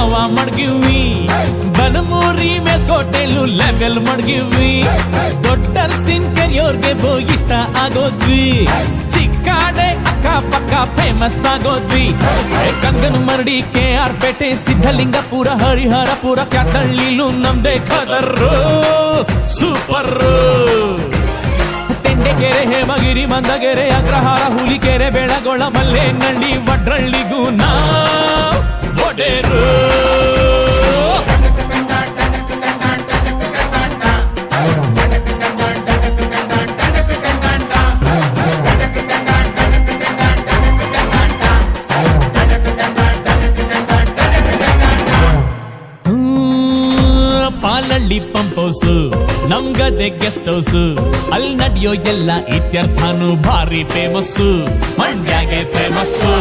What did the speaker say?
ನಾವ ಮಡ್ಗಿವಿ ಬನಮೂರಿ ಮೇಲ್ಕೋಟೆಲು ಲೆವೆಲ್ ಮಡ್ಗಿವಿ ದೊಡ್ಡರ್ಸಿನ್ ಕೆರಿಯೋರ್ಗೆ ಇಷ್ಟ ಆಗೋದ್ವಿ ಚಿಕ್ಕಾಡೆ ಅಕ್ಕಪಕ್ಕ ಫೇಮಸ್ ಆಗೋದ್ವಿ ಕಂಗನ ಮರಡಿ KR ಪೇಟೆ ಸಿದ್ಧಲಿಂಗಪುರ ಹರಿಹರಪುರ ಕ್ಯಾತಳ್ಳಿಲು ನಮ್ದೇ ಖದರ್ರು ಸೂಪರ್ ತೆಂಡೆಕೆರೆ ಹೇಮಗಿರಿ ಮಂದಗೆರೆ ಅಗ್ರಹಾರ ಹುಲಿಕೆರೆ ಬೆಳಗೊಳ ಮಲ್ಲೇನಹಳ್ಳಿ ವಡ್ರಳ್ಳಿಗೂ ನಾ ಒಡೆರು ಪಾಲಳ್ಳಿ ಪಂಪ್ ಹೌಸು ನಮ್ಗದೆ ಗೆಸ್ಟ್ ಹೌಸು ಅಲ್ಲಿ ನಡೆಯೋ ಎಲ್ಲ ಇತ್ಯರ್ಥನು ಭಾರಿ ಫೇಮಸ್ಸು ಮಂಡ್ಯಾಗೆ ಫೇಮಸ್ಸು